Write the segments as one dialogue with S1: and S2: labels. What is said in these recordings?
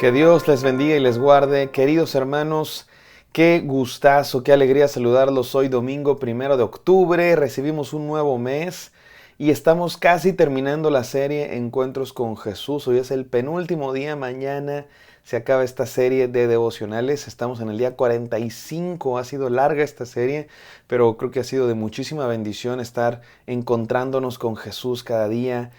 S1: Que Dios les bendiga y les guarde. Queridos hermanos, qué gustazo, qué alegría saludarlos hoy domingo 1 de octubre. Recibimos un nuevo mes y estamos casi terminando la serie Encuentros con Jesús. Hoy es el penúltimo día, mañana se acaba esta serie de devocionales. Estamos en el día 45, ha sido larga esta serie, pero creo que ha sido de muchísima bendición estar encontrándonos con Jesús cada día,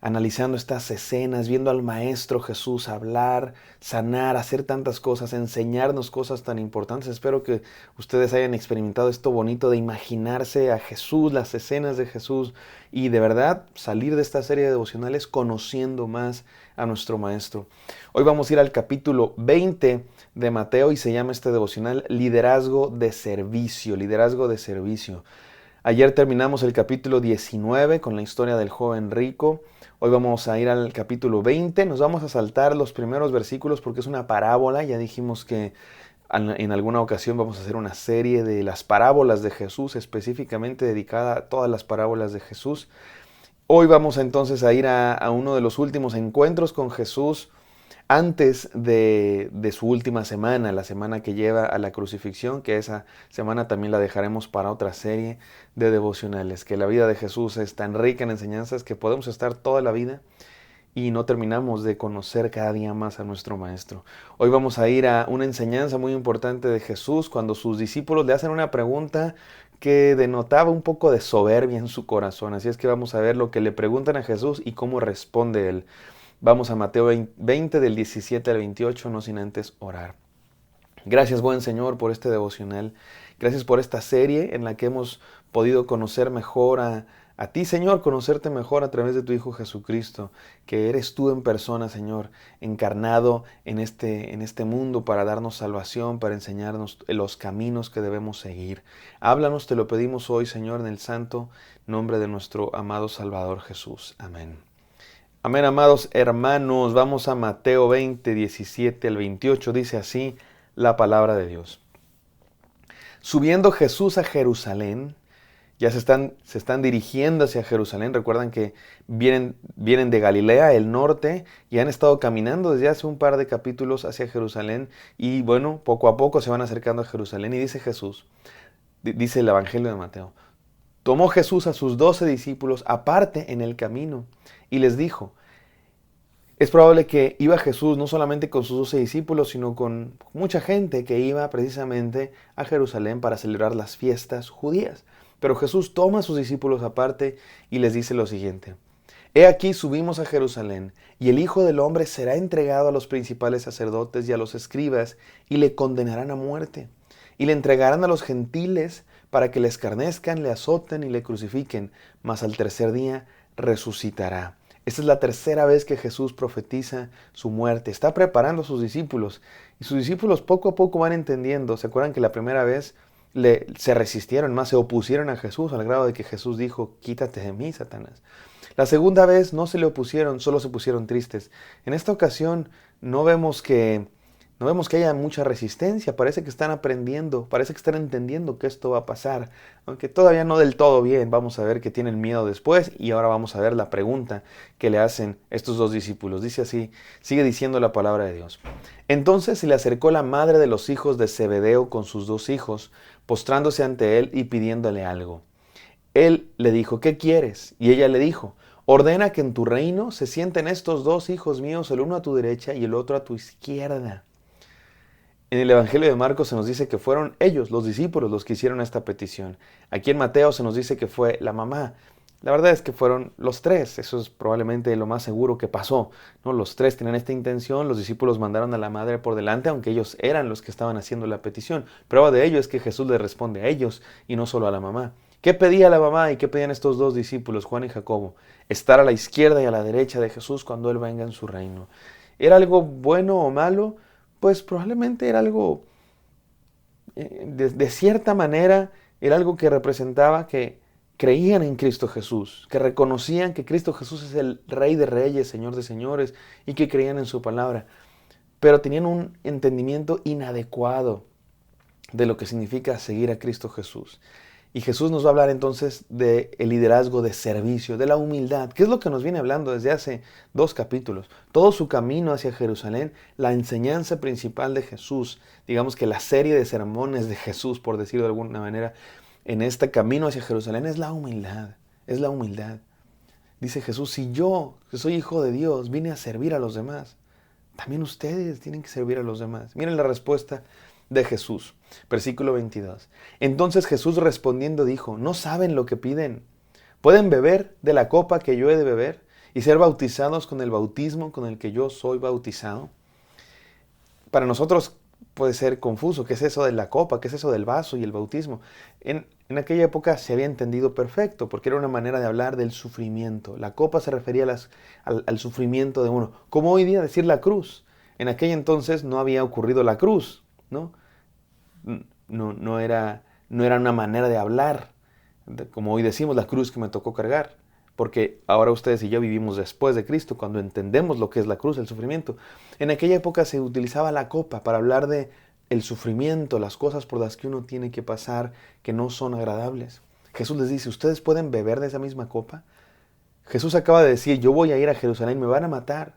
S1: analizando estas escenas, viendo al Maestro Jesús hablar, sanar, hacer tantas cosas, enseñarnos cosas tan importantes. Espero que ustedes hayan experimentado esto bonito de imaginarse a Jesús, las escenas de Jesús y de verdad salir de esta serie de devocionales conociendo más a nuestro Maestro. Hoy vamos a ir al capítulo 20 de Mateo y se llama este devocional Liderazgo de Servicio, Liderazgo de Servicio. Ayer terminamos el capítulo 19 con la historia del joven rico. Hoy vamos a ir al capítulo 20. Nos vamos a saltar los primeros versículos porque es una parábola. Ya dijimos que en alguna ocasión vamos a hacer una serie de las parábolas de Jesús, específicamente dedicada a todas las parábolas de Jesús. Hoy vamos entonces a ir a uno de los últimos encuentros con Jesús antes de su última semana, la semana que lleva a la crucifixión, que esa semana también la dejaremos para otra serie de devocionales, que la vida de Jesús es tan rica en enseñanzas que podemos estar toda la vida y no terminamos de conocer cada día más a nuestro Maestro. Hoy vamos a ir a una enseñanza muy importante de Jesús cuando sus discípulos le hacen una pregunta que denotaba un poco de soberbia en su corazón. Así es que vamos a ver lo que le preguntan a Jesús y cómo responde él. Vamos a Mateo 20 del 17 al 28, no sin antes orar. Gracias, buen Señor, por este devocional. Gracias por esta serie en la que hemos podido conocer mejor a ti, Señor, conocerte mejor a través de tu Hijo Jesucristo, que eres tú en persona, Señor, encarnado en este mundo para darnos salvación, para enseñarnos los caminos que debemos seguir. Háblanos, te lo pedimos hoy, Señor, en el santo nombre de nuestro amado Salvador Jesús. Amén. Amén, amados hermanos. Vamos a Mateo 20, 17 al 28. Dice así la palabra de Dios. Subiendo Jesús a Jerusalén, ya se están dirigiendo hacia Jerusalén. Recuerdan que vienen de Galilea, el norte, y han estado caminando desde hace un par de capítulos hacia Jerusalén. Y bueno, poco a poco se van acercando a Jerusalén. Y dice Jesús, dice el Evangelio de Mateo, tomó Jesús a sus 12 discípulos aparte en el camino y les dijo, es probable que iba Jesús no solamente con sus 12 discípulos, sino con mucha gente que iba precisamente a Jerusalén para celebrar las fiestas judías. Pero Jesús toma a sus discípulos aparte y les dice lo siguiente. He aquí subimos a Jerusalén, y el Hijo del Hombre será entregado a los principales sacerdotes y a los escribas, y le condenarán a muerte. Y le entregarán a los gentiles para que le escarnezcan, le azoten y le crucifiquen, mas al tercer día resucitará. Esta es la tercera vez que Jesús profetiza su muerte. Está preparando a sus discípulos. Y sus discípulos poco a poco van entendiendo. ¿Se acuerdan que la primera vez se resistieron, más se opusieron a Jesús al grado de que Jesús dijo, quítate de mí, Satanás? La segunda vez no se le opusieron, solo se pusieron tristes. En esta ocasión no vemos que haya mucha resistencia, parece que están aprendiendo, parece que están entendiendo que esto va a pasar, aunque todavía no del todo bien. Vamos a ver que tienen miedo después y ahora vamos a ver la pregunta que le hacen estos dos discípulos. Dice así, sigue diciendo la palabra de Dios. Entonces se le acercó la madre de los hijos de Zebedeo con sus 2 hijos, postrándose ante él y pidiéndole algo. Él le dijo, ¿qué quieres? Y ella le dijo, ordena que en tu reino se sienten estos 2 hijos míos, el uno a tu derecha y el otro a tu izquierda. En el Evangelio de Marcos se nos dice que fueron ellos, los discípulos, los que hicieron esta petición. Aquí en Mateo se nos dice que fue la mamá. La verdad es que fueron los 3, eso es probablemente lo más seguro que pasó, ¿no? Los 3 tenían esta intención, los discípulos mandaron a la madre por delante, aunque ellos eran los que estaban haciendo la petición. Prueba de ello es que Jesús le responde a ellos y no solo a la mamá. ¿Qué pedía la mamá y qué pedían estos 2 discípulos, Juan y Jacobo? Estar a la izquierda y a la derecha de Jesús cuando Él venga en su reino. ¿Era algo bueno o malo? Pues probablemente era algo, de cierta manera, era algo que representaba que creían en Cristo Jesús, que reconocían que Cristo Jesús es el Rey de Reyes, Señor de Señores, y que creían en su palabra. Pero tenían un entendimiento inadecuado de lo que significa seguir a Cristo Jesús. Y Jesús nos va a hablar entonces del liderazgo de servicio, de la humildad, que es lo que nos viene hablando desde hace 2 capítulos. Todo su camino hacia Jerusalén, la enseñanza principal de Jesús, digamos que la serie de sermones de Jesús, por decirlo de alguna manera, en este camino hacia Jerusalén es la humildad, es la humildad. Dice Jesús, si yo, que soy hijo de Dios, vine a servir a los demás, también ustedes tienen que servir a los demás. Miren la respuesta de Jesús. Versículo 22. Entonces Jesús respondiendo dijo, ¿no saben lo que piden? ¿Pueden beber de la copa que yo he de beber y ser bautizados con el bautismo con el que yo soy bautizado? Para nosotros puede ser confuso. ¿Qué es eso de la copa? ¿Qué es eso del vaso y el bautismo? En aquella época se había entendido perfecto, porque era una manera de hablar del sufrimiento. La copa se refería al sufrimiento de uno, como hoy día decir la cruz. En aquel entonces no había ocurrido la cruz, ¿no? No era una manera de hablar, como hoy decimos, la cruz que me tocó cargar. Porque ahora ustedes y yo vivimos después de Cristo, cuando entendemos lo que es la cruz, el sufrimiento. En aquella época se utilizaba la copa para hablar de el sufrimiento, las cosas por las que uno tiene que pasar que no son agradables. Jesús les dice, ¿ustedes pueden beber de esa misma copa? Jesús acaba de decir, yo voy a ir a Jerusalén, me van a matar.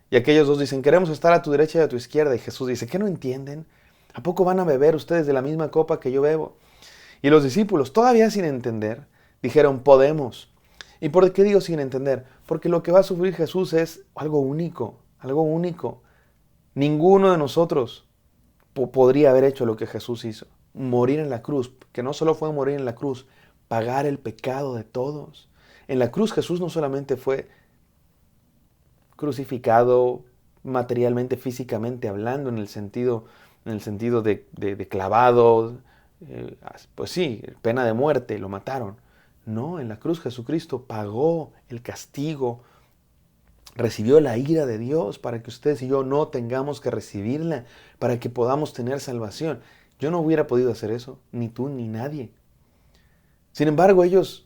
S1: Y aquellos dos dicen, queremos estar a tu derecha y a tu izquierda. Y Jesús dice, ¿qué no entienden? ¿A poco van a beber ustedes de la misma copa que yo bebo? Y los discípulos, todavía sin entender, dijeron, podemos. ¿Y por qué digo sin entender? Porque lo que va a sufrir Jesús es algo único, algo único. Ninguno de nosotros podría haber hecho lo que Jesús hizo. Morir en la cruz, que no solo fue morir en la cruz, pagar el pecado de todos. En la cruz Jesús no solamente fue crucificado materialmente, físicamente hablando, en el sentido de clavado, pues sí, pena de muerte, lo mataron. No, en la cruz Jesucristo pagó el castigo, recibió la ira de Dios para que ustedes y yo no tengamos que recibirla, para que podamos tener salvación. Yo no hubiera podido hacer eso, ni tú ni nadie. Sin embargo, ellos,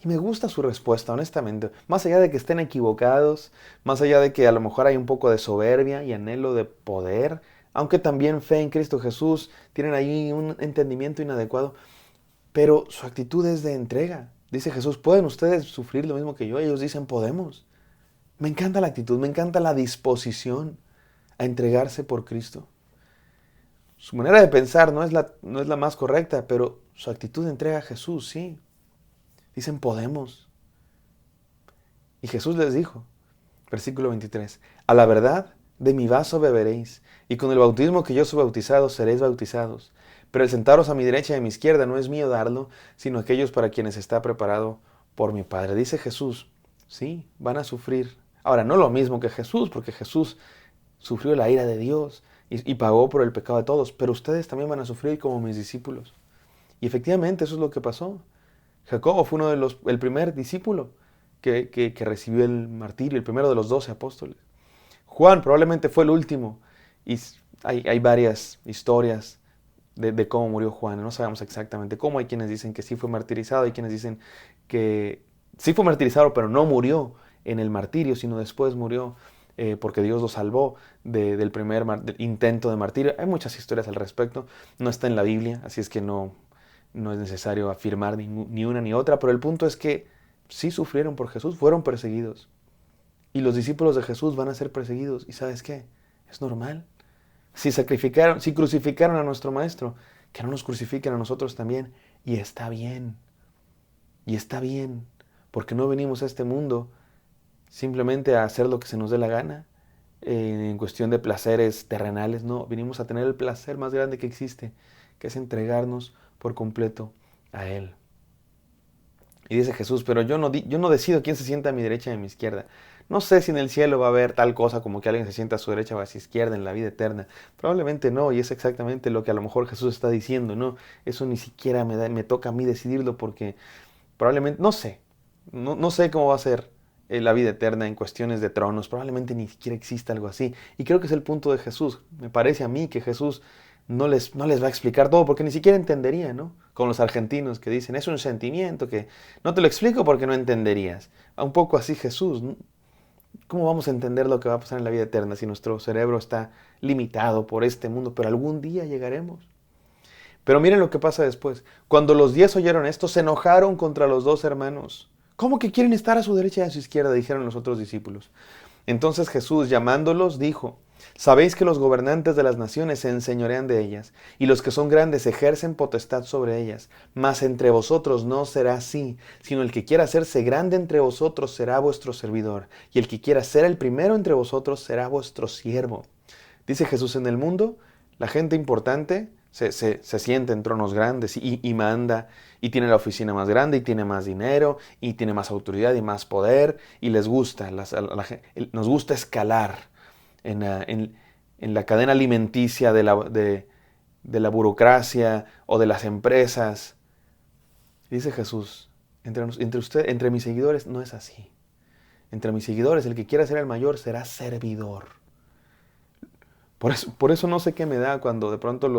S1: y me gusta su respuesta, honestamente, más allá de que estén equivocados, más allá de que a lo mejor hay un poco de soberbia y anhelo de poder, aunque también fe en Cristo Jesús, tienen ahí un entendimiento inadecuado, pero su actitud es de entrega. Dice Jesús, ¿pueden ustedes sufrir lo mismo que yo? Ellos dicen, podemos. Me encanta la actitud, me encanta la disposición a entregarse por Cristo. Su manera de pensar no es la más correcta, pero su actitud de entrega a Jesús, sí. Dicen, podemos. Y Jesús les dijo, versículo 23, a la verdad, de mi vaso beberéis, y con el bautismo que yo soy bautizado seréis bautizados. Pero el sentaros a mi derecha y a mi izquierda no es mío darlo, sino aquellos para quienes está preparado por mi Padre. Dice Jesús, sí, van a sufrir. Ahora, no lo mismo que Jesús, porque Jesús sufrió la ira de Dios y pagó por el pecado de todos, pero ustedes también van a sufrir como mis discípulos. Y efectivamente eso es lo que pasó. Jacobo fue el primer discípulo que recibió el martirio, el primero de los 12 apóstoles. Juan probablemente fue el último. Y hay varias historias de cómo murió Juan. No sabemos exactamente cómo. Hay quienes dicen que sí fue martirizado, hay quienes dicen que sí fue martirizado, pero no murió en el martirio, sino después murió porque Dios lo salvó del primer intento de martirio. Hay muchas historias al respecto. No está en la Biblia, así es que no es necesario afirmar ni una ni otra, pero el punto es que sí sufrieron por Jesús, fueron perseguidos. Y los discípulos de Jesús van a ser perseguidos. ¿Y sabes qué? Es normal. Si crucificaron a nuestro Maestro, que no nos crucifiquen a nosotros también. Y está bien. Y está bien. Porque no venimos a este mundo simplemente a hacer lo que se nos dé la gana, en cuestión de placeres terrenales. No, venimos a tener el placer más grande que existe, que es entregarnos por completo a Él. Y dice Jesús, pero yo no decido quién se sienta a mi derecha y a mi izquierda. No sé si en el cielo va a haber tal cosa como que alguien se sienta a su derecha o a su izquierda en la vida eterna. Probablemente no, y es exactamente lo que a lo mejor Jesús está diciendo, ¿no? Eso ni siquiera me toca a mí decidirlo porque probablemente, no sé, no sé cómo va a ser la vida eterna en cuestiones de tronos. Probablemente ni siquiera exista algo así. Y creo que es el punto de Jesús. Me parece a mí que Jesús no les va a explicar todo porque ni siquiera entendería, ¿no? Con los argentinos que dicen, es un sentimiento que no te lo explico porque no entenderías. Un poco así Jesús. ¿Cómo vamos a entender lo que va a pasar en la vida eterna si nuestro cerebro está limitado por este mundo? Pero algún día llegaremos. Pero miren lo que pasa después. Cuando los 10 oyeron esto, se enojaron contra los 2 hermanos. ¿Cómo que quieren estar a su derecha y a su izquierda?, dijeron los otros discípulos. Entonces Jesús, llamándolos, dijo: sabéis que los gobernantes de las naciones se enseñorean de ellas, y los que son grandes ejercen potestad sobre ellas. Mas entre vosotros no será así, sino el que quiera hacerse grande entre vosotros será vuestro servidor, y el que quiera ser el primero entre vosotros será vuestro siervo. Dice Jesús: en el mundo, la gente importante se sienta en tronos grandes y manda, y tiene la oficina más grande, y tiene más dinero, y tiene más autoridad y más poder, y les gusta, nos gusta escalar en la cadena alimenticia de la burocracia o de las empresas. Dice Jesús: entre mis seguidores no es así. Entre mis seguidores, el que quiera ser el mayor será servidor. Por eso no sé qué me da cuando de pronto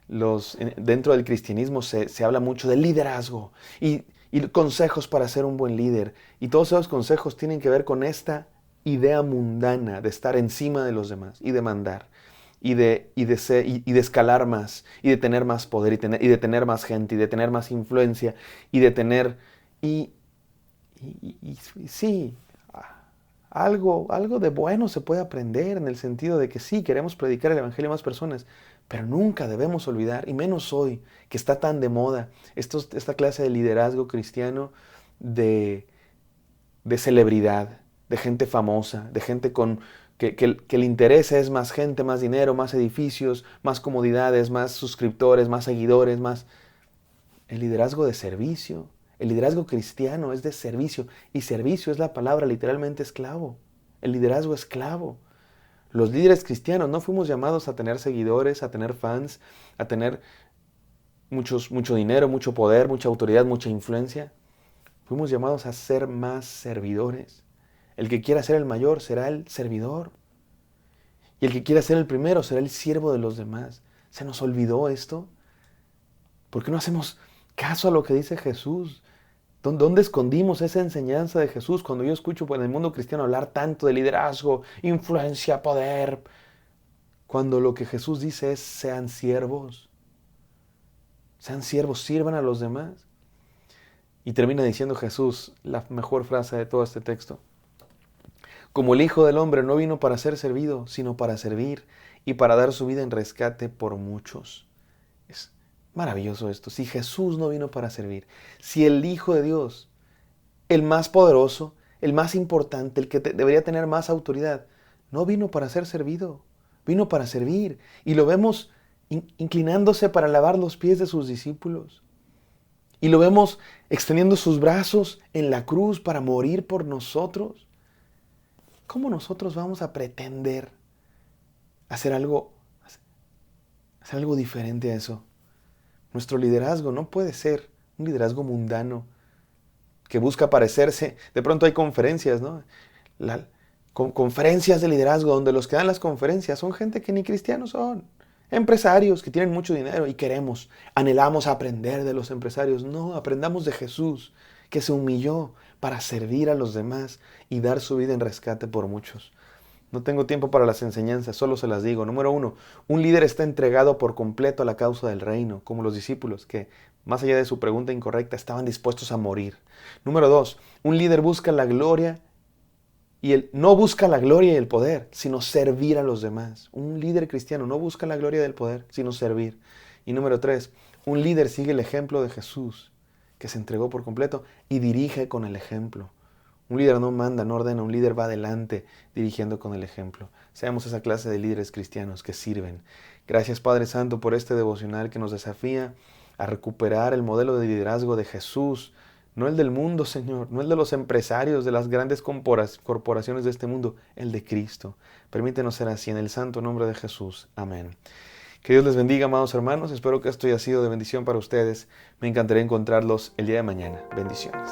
S1: dentro del cristianismo se habla mucho de liderazgo y consejos para ser un buen líder. Y todos esos consejos tienen que ver con esta idea mundana de estar encima de los demás y de mandar y de escalar más y de tener más poder y de tener más gente y de tener más influencia y de tener sí, algo de bueno se puede aprender en el sentido de que sí, queremos predicar el evangelio a más personas, pero nunca debemos olvidar, y menos hoy, que está tan de moda, esta clase de liderazgo cristiano de celebridad, de gente famosa, de gente que el interés es más gente, más dinero, más edificios, más comodidades, más suscriptores, más seguidores, más... El liderazgo de servicio, el liderazgo cristiano es de servicio, y servicio es la palabra literalmente esclavo, el liderazgo esclavo. Los líderes cristianos no fuimos llamados a tener seguidores, a tener fans, a tener mucho dinero, mucho poder, mucha autoridad, mucha influencia. Fuimos llamados a ser más servidores. El que quiera ser el mayor será el servidor. Y el que quiera ser el primero será el siervo de los demás. ¿Se nos olvidó esto? ¿Por qué no hacemos caso a lo que dice Jesús? ¿Dónde escondimos esa enseñanza de Jesús cuando yo escucho en el mundo cristiano hablar tanto de liderazgo, influencia, poder? Cuando lo que Jesús dice es: sean siervos. Sean siervos, sirvan a los demás. Y termina diciendo Jesús la mejor frase de todo este texto: como el Hijo del Hombre no vino para ser servido, sino para servir y para dar su vida en rescate por muchos. Es maravilloso esto. Si Jesús no vino para servir, si el Hijo de Dios, el más poderoso, el más importante, el que debería tener más autoridad, no vino para ser servido, vino para servir. Y lo vemos inclinándose para lavar los pies de sus discípulos. Y lo vemos extendiendo sus brazos en la cruz para morir por nosotros. ¿Cómo nosotros vamos a pretender hacer algo diferente a eso? Nuestro liderazgo no puede ser un liderazgo mundano que busca parecerse. De pronto hay conferencias, ¿no? Conferencias de liderazgo donde los que dan las conferencias son gente que ni cristianos son. Empresarios que tienen mucho dinero y anhelamos aprender de los empresarios. No, aprendamos de Jesús, que se humilló para servir a los demás y dar su vida en rescate por muchos. No tengo tiempo para las enseñanzas, solo se las digo. Número 1, un líder está entregado por completo a la causa del reino, como los discípulos que, más allá de su pregunta incorrecta, estaban dispuestos a morir. Número 2, un líder busca la gloria no busca la gloria y el poder, sino servir a los demás. Un líder cristiano no busca la gloria del poder, sino servir. Y número 3, un líder sigue el ejemplo de Jesús, que se entregó por completo y dirige con el ejemplo. Un líder no manda, no ordena, un líder va adelante dirigiendo con el ejemplo. Seamos esa clase de líderes cristianos que sirven. Gracias, Padre Santo, por este devocional que nos desafía a recuperar el modelo de liderazgo de Jesús, no el del mundo, Señor, no el de los empresarios, de las grandes corporaciones de este mundo, el de Cristo. Permítenos ser así en el santo nombre de Jesús. Amén. Que Dios les bendiga, amados hermanos. Espero que esto haya sido de bendición para ustedes. Me encantaría encontrarlos el día de mañana. Bendiciones.